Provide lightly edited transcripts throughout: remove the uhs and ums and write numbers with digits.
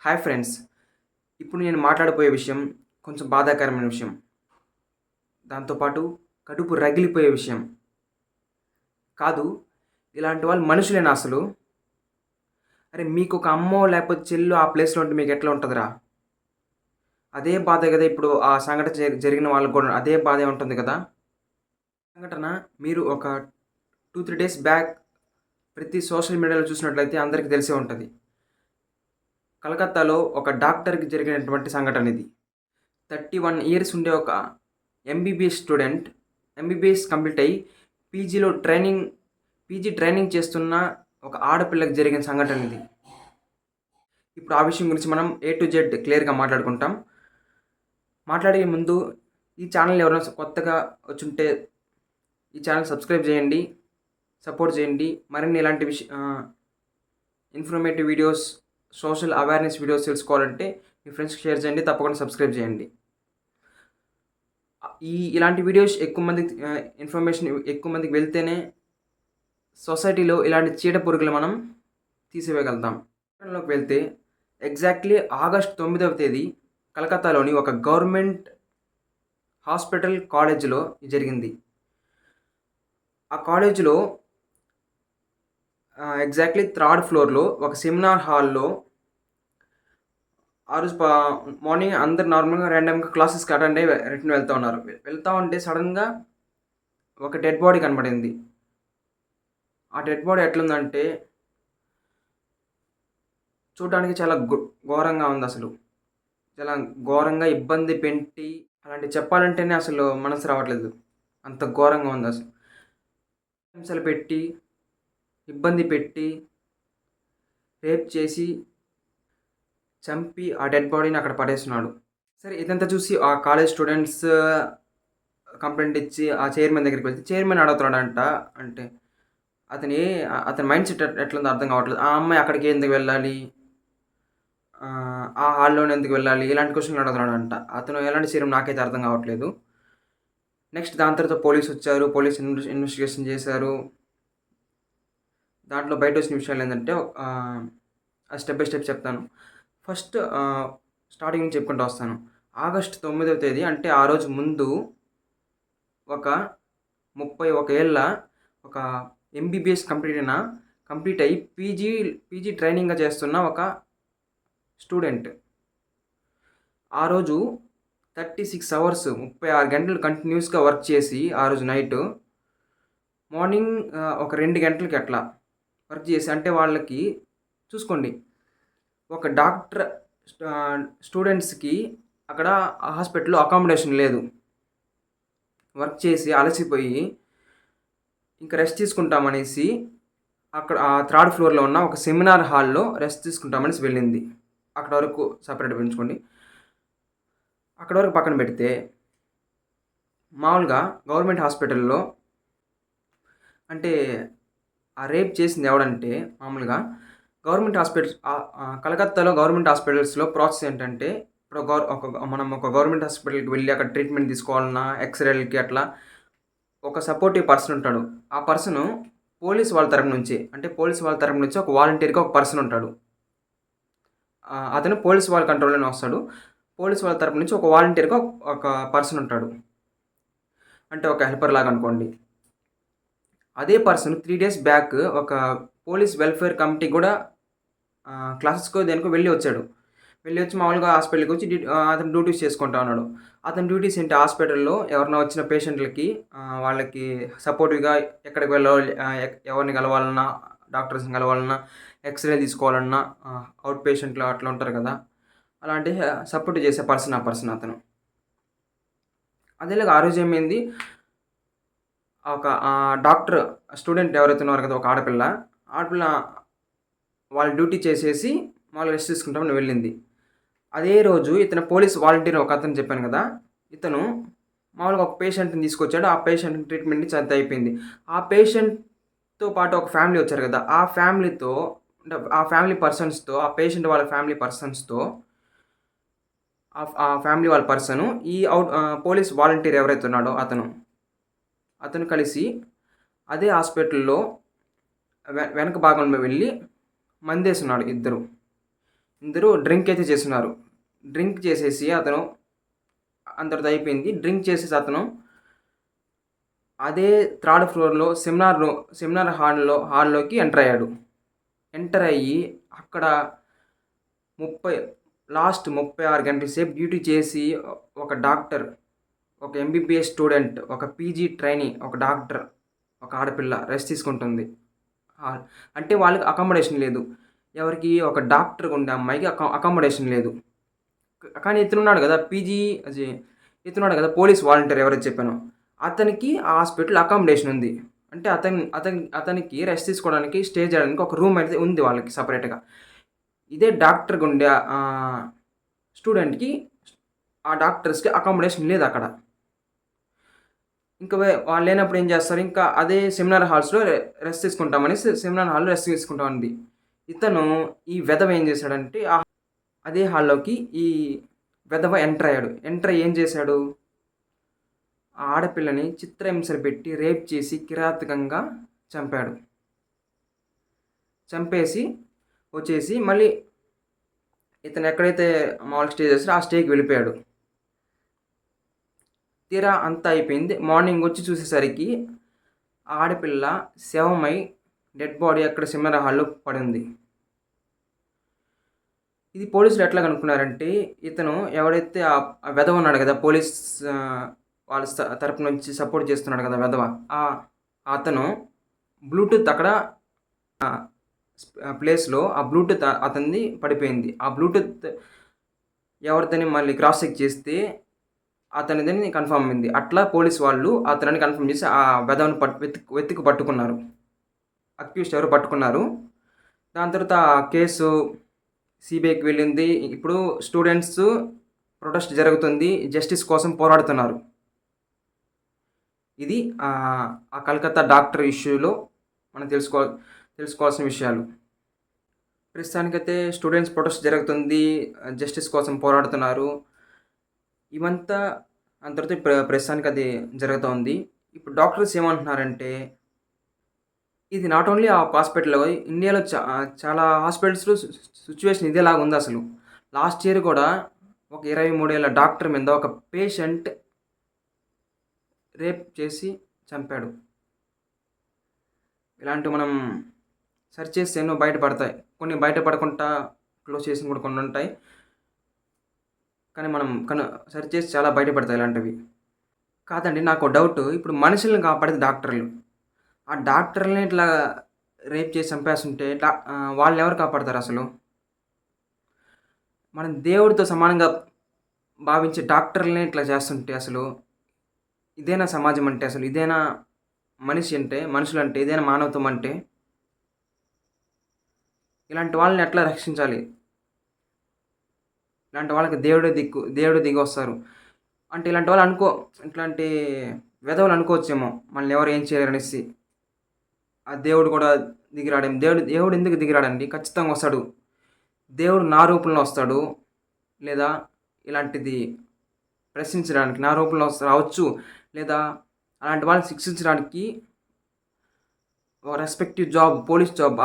Hi friends. ఇప్పుడు నేను మాట్లాడబోయే విషయం కొంచెం బాధాకరమైన విషయం. దాంతో పాటు కడుపు రగిలిపోయే విషయం. కాదు, ఇలాంటి వాళ్ళు మనుషులేనా అసలు? అరే, మీకొక అమ్మో లేకపోతే చెల్లో ఆ ప్లేస్‌లో ఉంటే మీకెట్లా ఉంటదిరా? అదే బాధే గదా! ఇప్పుడు ఆ సంఘటన జరిగిన వాళ్ళకి గూడా అదే బాధే ఉంటుంది గదా! సంఘటన మీరు ఒక 2, 3 డేస్ బ్యాక్ ప్రతి సోషల్ మీడియాలో చూసినట్లయితే అందరికి తెలిసే ఉంటది. కలకత్తాలో ఒక డాక్టర్‌కి జరిగినటువంటి సంఘటన ఇది. 31 ఇయర్స్ ఉండే ఒక ఎంబీబీఎస్ స్టూడెంట్ ఎంబీబీఎస్ కంప్లీట్ అయ్యి పీజీలో పీజీ ట్రైనింగ్ చేస్తున్న ఒక ఆడపిల్లకి జరిగిన సంఘటన ఇది. ఇప్పుడు ఆ విషయం గురించి మనం ఏ టు జెడ్ క్లియర్‌గా మాట్లాడుకుంటాం. మాట్లాడే ముందు ఈ ఛానల్ ఎవరైనా కొత్తగా వచ్చుంటే ఈ ఛానల్ సబ్స్క్రైబ్ చేయండి, సపోర్ట్ చేయండి. మరిన్ని ఇలాంటి informative videos, social awareness videos తెలుసుకోవాలంటే మీ ఫ్రెండ్స్‌కి షేర్ చేయండి. తప్పకుండా సబ్స్క్రైబ్ చేయండి. ఇలాంటి వీడియోస్ ఎక్కువ మందికి ఇన్ఫర్మేషన్ ఎక్కువ మందికి వెళ్తేనే సొసైటీలో ఇలాంటి చీడ పురుగులు మనం తీసివేయగలుగుతాం. వివరాల్లోకి వెళ్తే ఎగ్జాక్ట్‌లీ ఆగస్ట్ 9వ తేదీ కలకత్తాలోని ఒక గవర్నమెంట్ హాస్పిటల్ కాలేజ్‌లో జరిగింది. ఆ కాలేజ్‌లో ఎగ్జాక్ట్‌లీ థర్డ్ ఫ్లోర్‌లో ఒక సెమినార్ హాల్‌లో ఆ రోజు మార్నింగ్ అందరూ నార్మల్‌గా ర్యాండమ్‌గా క్లాసెస్‌కి అటెండ్ అయ్యి రిటర్న్ వెళ్తా ఉన్నారు. వెళ్తా ఉంటే సడెన్‌గా ఒక డెడ్ బాడీ కనపడింది. ఆ డెడ్ బాడీ ఎట్లుందంటే చూడడానికి చాలా ఘోరంగా ఉందసలు. చాలా ఘోరంగా ఇబ్బంది పెట్టి అలాంటివి చెప్పాలంటేనే అసలు మనసు రావట్లేదు. అంత ఘోరంగా ఉందసలు. హింసలు పెట్టి, ఇబ్బంది పెట్టి, రేప్ చేసి, చంపి ఆ డెడ్ బాడీని అక్కడ పడేస్తున్నాడు. సరే, ఇదంతా చూసి ఆ కాలేజ్ స్టూడెంట్స్ కంప్లెయింట్ ఇచ్చి ఆ చైర్మన్ దగ్గరికి వెళ్తే చైర్మన్ అడుగుతున్నాడంట. అంటే అతని మైండ్ సెట్ ఎట్లుందో అర్థం కావట్లేదు. ఆ అమ్మాయి అక్కడికి ఎందుకు వెళ్ళాలి? ఆ హాల్‌లోనే ఎందుకు వెళ్ళాలి? ఇలాంటి క్వెషన్‌లు అడుగుతున్నాడంట. అతను ఎలాంటి చైర్మన్ నాకైతే అర్థం కావట్లేదు. నెక్స్ట్ దాని తర్వాత పోలీసొచ్చారు. పోలీస్ ఇన్వెస్టిగేషన్ చేశారు. దాంట్లో బయటొచ్చిన విషయాలేంటంటే స్టెప్ బై స్టెప్ చెప్తాను. ఫస్ట్ స్టార్టింగ్ నుంచి చెప్పుకుంటూ వస్తాను. ఆగస్ట్ 9వ తేదీ అంటే ఆ రోజు ముందు ఒక 31 ఏళ్ల ఒక ఎంబీబీఎస్ కంప్లీట్ అయ్యి పీజీ ట్రైనింగ్‌గా చేస్తున్న ఒక స్టూడెంట్. ఆ రోజు 36 అవర్స్ 36 గంటలు కంటిన్యూస్‌గా వర్క్ చేసి ఆ రోజు నైటు మార్నింగ్ ఒక 2 గంటలకి అట్లా వర్క్ చేసి అంటే వాళ్ళకి చూసుకోండి. ఒక డాక్టర్ స్టూడెంట్స్‌కి అక్కడ హాస్పిటల్‌లో అకామిడేషన్ లేదు. వర్క్ చేసి అలసిపోయి ఇంక రెస్ట్ తీసుకుంటామనేసి అక్కడ ఆ థర్డ్ ఫ్లోర్‌లో ఉన్న ఒక సెమినార్ హాల్‌లో రెస్ట్ తీసుకుంటామనేసి వెళ్ళింది. అక్కడ వరకు సెపరేట్‌గా ఉంచుకోండి. అక్కడి వరకు పక్కన పెడితే మామూలుగా గవర్నమెంట్ హాస్పిటల్‌లో అంటే ఆ రేప్ చేసింది ఎవడంటే మామూలుగా గవర్నమెంట్ హాస్పిటల్స్ కలకత్తాలో గవర్నమెంట్ హాస్పిటల్స్‌లో ప్రాసెస్ ఏంటంటే ఇప్పుడు మనం ఒక గవర్నమెంట్ హాస్పిటల్‌కి వెళ్లి అక్కడ ట్రీట్మెంట్ తీసుకోవాలన్నా ఎక్స్‌రేలకి అట్లా ఒక సపోర్టివ్ పర్సన్ ఉంటాడు. ఆ పర్సను పోలీస్ వాళ్ళ తరపు నుంచి అంటే పోలీస్ వాళ్ళ తరపు నుంచి ఒక వాలంటీర్‌గా ఒక పర్సన్ ఉంటాడు. అతను పోలీస్ వాళ్ళ కంట్రోల్‌లోనే వస్తాడు. పోలీస్ వాళ్ళ తరపు నుంచి ఒక వాలంటీర్‌గా ఒక పర్సన్ ఉంటాడు. అంటే ఒక హెల్పర్ లాగా అనుకోండి. అదే పర్సన్ 3 డేస్ బ్యాక్ ఒక పోలీస్ వెల్ఫేర్ కమిటీ గూడా క్లాసెస్‌కో దేనికో వెళ్ళి వచ్చాడు. వెళ్ళి వచ్చి మామూలుగా హాస్పిటల్‌కి వచ్చి అతను డ్యూటీస్ చేసుకుంటా ఉన్నాడు. అతని డ్యూటీస్ ఏంటి హాస్పిటల్‌లో ఎవరైనా వచ్చిన పేషెంట్‌లకి వాళ్ళకి సపోర్టివ్‌గా ఎక్కడికి వెళ్ళాలి, ఎవరిని కలవాలన్నా, డాక్టర్స్‌ని కలవాలన్నా, ఎక్స్‌రే తీసుకోవాలన్నా ఔట్ పేషెంట్లు అట్లా ఉంటారు కదా! అలాంటి సపోర్ట్ చేసే పర్సన్ ఆ పర్సన్ అతను. అదేలాగా ఆ రోజు ఏమైంది ఒక డాక్టర్ స్టూడెంట్ ఎవరైతే ఉన్నారో కదా! ఒక ఆడపిల్ల, ఆడపిల్ల వాళ్ళ డ్యూటీ చేసేసి మామూలుగా రెస్ట్ తీసుకుంటామని వెళ్ళింది. అదే రోజు ఇతను పోలీస్ వాలంటీర్ ఒకతను చెప్పాను గదా! ఇతను మామూలుగా ఒక పేషెంట్‌ని తీసుకొచ్చాడు. ఆ పేషెంట్‌కి ట్రీట్మెంట్ ఇచ్చి అంతా అయిపోయింది. ఆ పేషెంట్‌తో పాటు ఒక ఫ్యామిలీ వచ్చారు గదా! ఆ ఫ్యామిలీతో అంటే ఆ ఫ్యామిలీ పర్సన్స్‌తో ఆ పేషెంట్ వాళ్ళ ఫ్యామిలీ పర్సన్స్‌తో ఆ ఫ్యామిలీ వాళ్ళ పర్సను పోలీస్ వాలంటీర్ ఎవరైతే ఉన్నాడో అతను కలిసి అదే హాస్పిటల్‌లో వెనక భాగంలో వెళ్లి మందేసున్నాడు ఇద్దరు. అందరూ డ్రింక్ అయితే చేస్తున్నారు. డ్రింక్ చేసేసి అతను అందరిది అయిపోయింది. డ్రింక్ చేసేసి అతను అదే థర్డ్ ఫ్లోర్‌లో సెమినార్ హాల్‌లోకి ఎంటర్ అయ్యాడు. ఎంటర్ అయ్యి అక్కడ 30 36 గంటల సేపు డ్యూటీ చేసి ఒక డాక్టర్, ఒక ఎంబీబీఎస్ స్టూడెంట్, ఒక పీజీ ట్రైనీ, ఒక డాక్టర్, ఒక ఆడపిల్ల రెస్ట్ తీసుకుంటుంది. అంటే వాళ్ళకి అకామిడేషన్ లేదు. ఎవరికి? ఒక డాక్టర్‌గా ఉండే అమ్మాయికి అకామిడేషన్ లేదు. కానీ ఇతనున్నాడు గదా! ఇతనున్నాడు గదా! పోలీస్ వాలంటీర్ ఎవరైతే చెప్పానో, అతనికి ఆ హాస్పిటల్‌లో అకామిడేషన్ ఉంది. అంటే అతనికి రెస్ట్ తీసుకోవడానికి, స్టే చేయడానికి ఒక రూమ్ అయితే ఉంది వాళ్ళకి సెపరేట్‌గా. ఇదే డాక్టర్‌గా ఉండే స్టూడెంట్‌కి, ఆ డాక్టర్స్‌కి అకామిడేషన్ లేదక్కడ. ఇంకా వాళ్ళు లేనప్పుడు ఏం చేస్తారు, ఇంకా అదే సెమినార్ హాల్స్‌లో రెస్ట్ తీసుకుంటామనేసి సెమినార్ హాల్‌లో రెస్ట్ తీసుకుంటా ఉంది. ఇతను ఈ వెధవ ఏం చేశాడంటే, అదే హాల్‌లోకి ఈ వెధవ ఎంటర్ అయ్యాడు. ఎంటర్ అయ్యి ఏం చేశాడు, ఆ ఆడపిల్లని చిత్రహింసలు పెట్టి రేప్ చేసి కిరాతకంగా చంపాడు. చంపేసి వచ్చేసి మళ్ళీ ఇతను ఎక్కడైతే మామూలుగా స్టే చేస్తాడో ఆ స్టేకి వెళ్ళిపోయాడు. తీరా అంతా అయిపోయింది. మార్నింగ్ వచ్చి చూసేసరికి ఆ ఆడపిల్ల శవమై డెడ్ బాడీ అక్కడ సెమినార్ హాల్‌లో పడుంది. ఇది పోలీసులు ఎట్లా కనుక్కున్నారంటే, ఇతను ఎవడైతే ఆ వెధవ ఉన్నాడు కదా! పోలీస్ వాళ్ళ తరపు నుంచి సపోర్ట్ చేస్తున్నాడు కదా! వెధవ. అతను బ్లూటూత్ అక్కడ ప్లేస్‌లో ఆ బ్లూటూత్ అతనిది పడిపోయింది. ఆ బ్లూటూత్ ఎవరిదని మళ్ళీ క్రాస్ చెక్ చేస్తే అతనిదని కన్ఫర్మ్ అయింది. అట్లా పోలీస్ వాళ్ళు అతనిని కన్ఫర్మ్ చేసి ఆ వెధవని వెతికి పట్టుకున్నారు. అక్యూజ్డ్ ఎవరో పట్టుకున్నారు. దాని తర్వాత ఆ కేసు సీబీఐకి వెళ్ళింది. ఇప్పుడు స్టూడెంట్స్ ప్రొటెస్ట్ జరుగుతుంది. జస్టిస్ కోసం పోరాడుతున్నారు. ఇది ఆ కలకత్తా డాక్టర్ ఇష్యూలో మనం తెలుసుకోవాల్సిన విషయాలు. ప్రస్తుతానికైతే స్టూడెంట్స్ ప్రొటెస్ట్ జరుగుతుంది. జస్టిస్ కోసం పోరాడుతున్నారు. ఇవంతా దాని తర్వాత ప్రస్తుతానికి అది జరుగుతోంది. ఇప్పుడు డాక్టర్స్ ఏమంటున్నారంటే, ఇది నాట్ ఓన్లీ ఆ హాస్పిటల్‌లో ఇండియాలో చాలా హాస్పిటల్స్‌లో సిట్యుయేషన్ ఇదేలాగా ఉందసలు. లాస్ట్ ఇయర్ కూడా ఒక 23 ఏళ్ల డాక్టర్ మీద ఒక పేషెంట్ రేప్ చేసి చంపాడు. ఇలాంటివి మనం సెర్చ్ చేస్తే ఎన్నో బయటపడతాయి. కొన్ని బయటపడకుండా క్లోజ్ చేసినవి కూడా కొన్ని ఉంటాయి. కానీ మనం సెర్చ్ చేసి చాలా బయటపడతాయి ఇలాంటివి. కాదండి, నాకో డౌటు. ఇప్పుడు మనుషుల్ని కాపాడేది డాక్టర్లు. ఆ డాక్టర్లని ఇట్లా రేప్ చేసి చంపేస్తుంటే వాళ్ళనెవరు కాపాడతారసలు? మనం దేవుడితో సమానంగా భావించే డాక్టర్లనే ఇట్లా చేస్తుంటే అసలు ఇదేనా సమాజం అంటే? అసలు ఇదేనా మనిషి అంటే? మనుషులంటే ఇదేనా మానవత్వం అంటే? ఇలాంటి వాళ్ళని ఎట్లా రక్షించాలి? ఇలాంటి వాళ్ళకి దేవుడు దిగొస్తారు. అంటే ఇలాంటి వాళ్ళు ఇట్లాంటి వెధవలు అనుకోవచ్చేమో మనల్ని ఎవరు ఏం చేయలేరనేసి. ఆ దేవుడు కూడా దిగిరాడేమో. దేవుడు ఎందుకు దిగిరాడండి? ఖచ్చితంగా వస్తాడు. దేవుడు నా రూపంలో వస్తాడు. లేదా ఇలాంటిది ప్రశ్నించడానికి నా రూపంలో రావచ్చు. లేదా అలాంటి వాళ్ళని శిక్షించడానికి రెస్పెక్టివ్ జాబ్,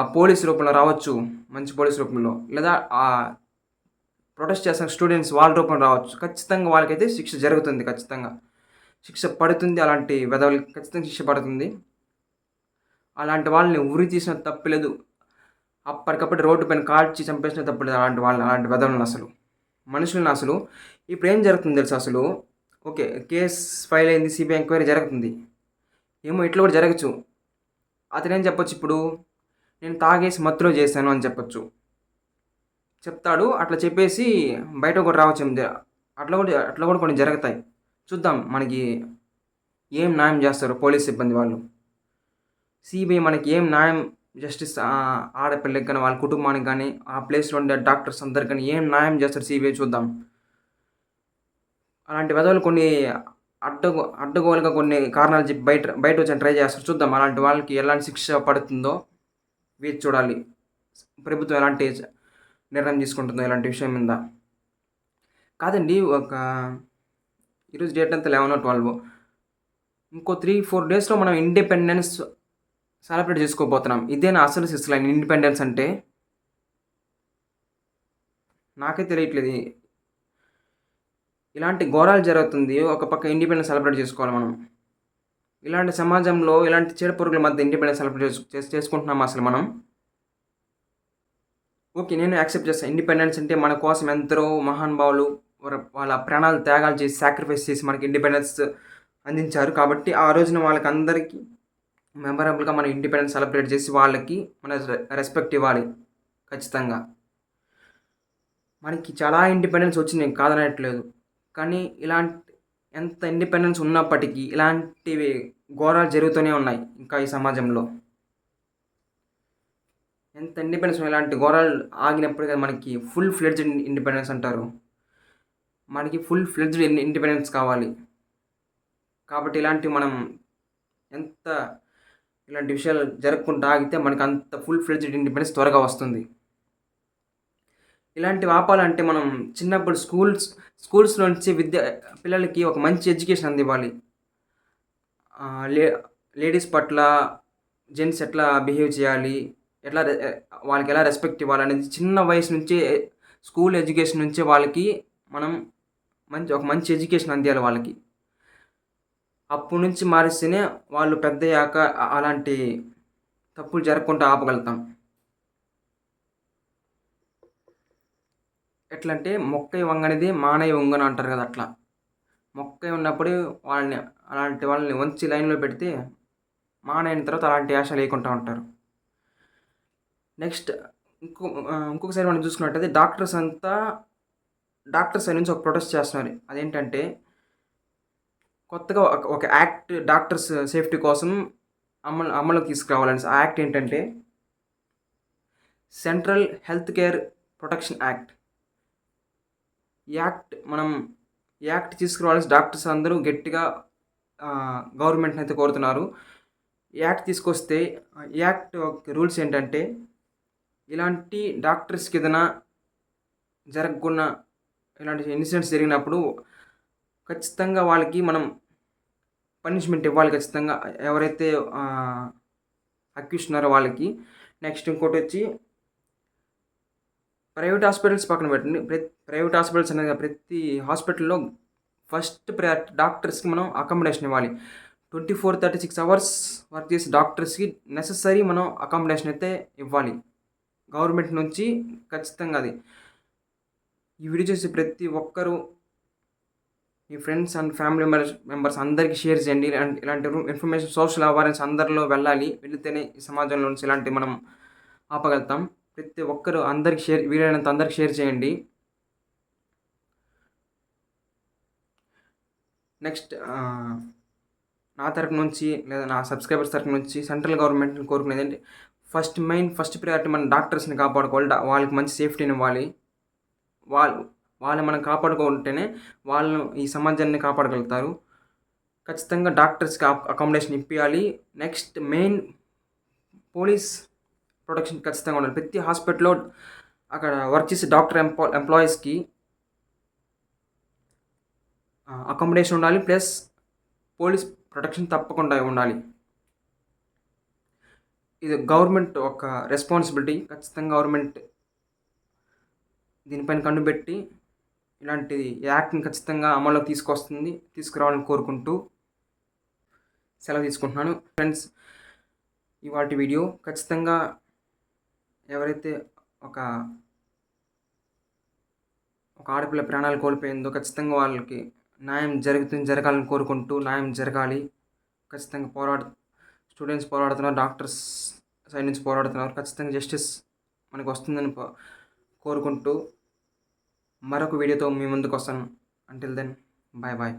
ఆ పోలీస్ రూపంలో రావచ్చు. మంచి పోలీస్ రూపంలో. లేదా ప్రొటెస్ట్ చేస్తున్న స్టూడెంట్స్ వాళ్ళ రూపంలో రావచ్చు. ఖచ్చితంగా వాళ్ళకైతే శిక్ష జరుగుతుంది ఖచ్చితంగా. శిక్ష పడుతుంది. అలాంటి వెధవలకి ఖచ్చితంగా శిక్ష పడుతుంది. అలాంటి వాళ్ళని ఉరి తీసిన తప్పు లేదు. అప్పటికప్పుడు రోడ్డు పైన కాల్చి చంపేసిన తప్పు లేదు అలాంటి వెధవలను అసలు. మనుషులను అసలు. ఇప్పుడు ఏం జరుగుతుంది తెలుసా అసలు? ఓకే, కేస్ ఫైల్ అయింది. సీబీఐ ఎంక్వైరీ జరుగుతుంది. ఏమో ఇట్లా కూడా జరగచ్చు. అతనేం చెప్పొచ్చు ఇప్పుడు, నేను తాగేసి మత్తులో చేశాను అని చెప్పొచ్చు. చెప్తాడు. అట్లా చెప్పేసి బయట కూడా రావచ్చు. అట్లా కూడా కొన్ని జరుగుతాయి. చూద్దాం మనకి ఏం న్యాయం చేస్తారో పోలీస్ సిబ్బంది వాళ్ళు. సీబీఐ మనకి ఏం న్యాయం, జస్టిస్ ఆడపిల్లకి కానీ వాళ్ళ కుటుంబానికి కానీ ఆ ప్లేస్లో ఉండే డాక్టర్స్ అందరికి కానీ ఏం న్యాయం చేస్తారు సీబీఐ చూద్దాం. అలాంటి వెధవలు కొన్ని అడ్డగోలుగా కొన్ని కారణాలు చెప్పి బయట వచ్చి ట్రై చేస్తారు. చూద్దాం అలాంటి వాళ్ళకి ఎలాంటి శిక్ష పడుతుందో వేచి చూడాలి. ప్రభుత్వం ఎలాంటి నిర్ణయం తీసుకుంటుందో ఇలాంటి విషయం మీద. కాదండి, ఈరోజు డేట్ అంతా 11/12. ఇంకో 3-4 డేస్లో మనం ఇండిపెండెన్స్ సెలబ్రేట్ చేసుకోబోతున్నాం. ఇదేనా అసలు సిస్లైన్ ఇండిపెండెన్స్ అంటే? నాకే తెలియట్లేదు. ఇలాంటి ఘోరాలు జరుగుతుంది. ఒక పక్క ఇండిపెండెన్స్ సెలబ్రేట్ చేసుకోవాలి మనం. ఇలాంటి సమాజంలో ఇలాంటి చీడ పురుగుల మధ్య ఇండిపెండెన్స్ సెలబ్రేట్ చేసుకుంటున్నామా అసలు మనం? ఓకే. నేను యాక్సెప్ట్ చేస్తాను. ఇండిపెండెన్స్ అంటే మన కోసం ఎందరో మహానుభావులు వాళ్ళ ప్రాణాలు త్యాగాలు చేసి, సాక్రిఫైస్ చేసి మనకి ఇండిపెండెన్స్ అందించారు. కాబట్టి ఆ రోజున వాళ్ళకందరికీ మెమరబుల్‌గా మనం ఇండిపెండెన్స్ సెలబ్రేట్ చేసి వాళ్ళకి మన రెస్పెక్ట్ ఇవ్వాలి ఖచ్చితంగా. మనకి చాలా ఇండిపెండెన్స్ వచ్చింది, నేను కాదనట్లేదు. కానీ ఎంత ఇండిపెండెన్స్ ఉన్నప్పటికీ ఇలాంటివి ఘోరాలు జరుగుతూనే ఉన్నాయి ఇంకా ఈ సమాజంలో. ఎంత ఇండిపెండెన్స్ ఇలాంటి ఘోరాలు ఆగినప్పుడు కదా మనకి ఫుల్ ఫ్లెడ్జ్డ్ ఇండిపెండెన్స్ అంటారు. మనకి ఫుల్ ఫ్లెడ్జ్డ్ ఇండిపెండెన్స్ కావాలి. కాబట్టి మనం ఎంత ఇలాంటి విషయాలు జరగకుండా ఆగితే మనకు అంత ఫుల్ ఫ్లెడ్జ్డ్ ఇండిపెండెన్స్ త్వరగా వస్తుంది. ఇలాంటివి ఆపాలంటే మనం చిన్నప్పుడు స్కూల్స్‌లో నుంచి పిల్లలకి ఒక మంచి ఎడ్యుకేషన్ అందివ్వాలి. లేడీస్ పట్ల జెంట్స్ ఎట్లా బిహేవ్ చేయాలి, ఎట్లా వాళ్ళకి ఎలా రెస్పెక్ట్ ఇవ్వాలనేది చిన్న వయసు నుంచే స్కూల్ ఎడ్యుకేషన్ నుంచే వాళ్ళకి మనం ఒక మంచి ఎడ్యుకేషన్ అందియాలి వాళ్ళకి. అప్పటి నుంచి మారిస్తేనే వాళ్ళు పెద్దయ్యాక అలాంటి తప్పులు జరగకుండా ఆపగలుగుతాం. ఎట్లంటే మొక్కై వంగనిది మానై వంగున అంటారు కదా, అట్లా. మొక్కై ఉన్నప్పుడు అలాంటి వాళ్ళని వంచి లైన్‌లో పెడితే మానైన తర్వాత అలాంటి యాష లేకుండా ఉంటారు. నెక్స్ట్ ఇంకొక సైడ్ మనం చూసుకున్నట్టయితే డాక్టర్స్ సైడ్ నుంచి ఒక ప్రొటెస్ట్ చేస్తున్నారు. అదేంటంటే కొత్తగా ఒక యాక్ట్ డాక్టర్స్ సేఫ్టీ కోసం అమలుకి తీసుకురావాలని. ఆ యాక్ట్ ఏంటంటే central health care protection act. ఈ యాక్ట్ తీసుకురావాల్సి డాక్టర్స్ అందరూ గట్టిగా గవర్నమెంట్ని అయితే కోరుతున్నారు. ఈ యాక్ట్ తీసుకొస్తే ఈ యాక్ట్ రూల్స్ ఏంటంటే ఇలాంటి డాక్టర్స్కి ఏదైనా జరగకుండా ఇలాంటి ఇన్సిడెంట్స్ జరిగినప్పుడు ఖచ్చితంగా వాళ్ళకి మనం పనిష్మెంట్ ఇవ్వాలి ఖచ్చితంగా, ఎవరైతే అక్యూజ్ ఉన్నారో వాళ్ళకి. నెక్స్ట్ ఇంకోటి వచ్చి ప్రైవేట్ హాస్పిటల్స్ పక్కన పెట్టండి. ప్రైవేట్ హాస్పిటల్స్ అనేది ప్రతి హాస్పిటల్లో ఫస్ట్ ప్రయారిటీ డాక్టర్స్కి మనం అకామిడేషన్ ఇవ్వాలి. 24-36 అవర్స్ వర్క్ చేసే డాక్టర్స్కి నెససరీ మనం అకామిడేషన్ అయితే ఇవ్వాలి గవర్నమెంట్ నుంచి ఖచ్చితంగా. అది ఈ వీడియో చేసి ప్రతి ఒక్కరూ మీ ఫ్రెండ్స్ అండ్ ఫ్యామిలీ మెంబర్స్ అందరికీ షేర్ చేయండి. ఇలాంటి ఇన్ఫర్మేషన్ సోషల్ అవేర్నెస్ అందరిలో వెళ్తేనే ఈ సమాజంలో నుంచి ఇలాంటివి మనం ఆపగలుగుతాం. ప్రతి ఒక్కరు వీలైనంత అందరికి షేర్ చేయండి. నెక్స్ట్ నా తరపు నుంచి లేదా నా సబ్స్క్రైబర్స్ తరపు నుంచి సెంట్రల్ గవర్నమెంట్ని కోరుకునేది ఏంటి, ఫస్ట్ ప్రయారిటీ మన డాక్టర్స్ని కాపాడుకోవాలి. వాళ్ళకి మంచి సేఫ్టీని ఇవ్వాలి. వాళ్ళు మనం కాపాడుకుంటేనే వాళ్ళు ఈ సమాజాన్ని కాపాడగలుగుతారు. ఖచ్చితంగా డాక్టర్స్కి అకామిడేషన్ ఇప్పించాలి. నెక్స్ట్ మెయిన్ పోలీస్ ప్రొటెక్షన్ ఖచ్చితంగా ఉండాలి. ప్రతి హాస్పిటల్లో అక్కడ వర్క్ చేసే డాక్టర్ ఎంప్లాయీస్కి అకామిడేషన్ ఉండాలి, ప్లస్ పోలీస్ ప్రొటెక్షన్ తప్పకుండా ఉండాలి. ఇది గవర్నమెంట్ ఒక రెస్పాన్సిబిలిటీ. ఖచ్చితంగా గవర్నమెంట్ దీనిపైన కన్నుబెట్టి ఇలాంటి యాక్ట్ని ఖచ్చితంగా అమల్లోకి తీసుకురావాలని కోరుకుంటూ సెలవు తీసుకుంటున్నాను. ఫ్రెండ్స్, ఇవాల్టి వీడియో ఖచ్చితంగా ఎవరైతే ఒక ఆడపిల్ల ప్రాణాలు కోల్పోయిందో ఖచ్చితంగా వాళ్ళకి న్యాయం జరగాలని కోరుకుంటూ, న్యాయం జరగాలి ఖచ్చితంగా స్టూడెంట్స్ పోరాడుతున్నారు, డాక్టర్స్ సైడ్ నుంచి పోరాడుతున్నారు. ఖచ్చితంగా జస్టిస్ మనకు వస్తుందని కోరుకుంటూ మరొక వీడియోతో మీ ముందుకు వస్తాను. Until then, bye bye.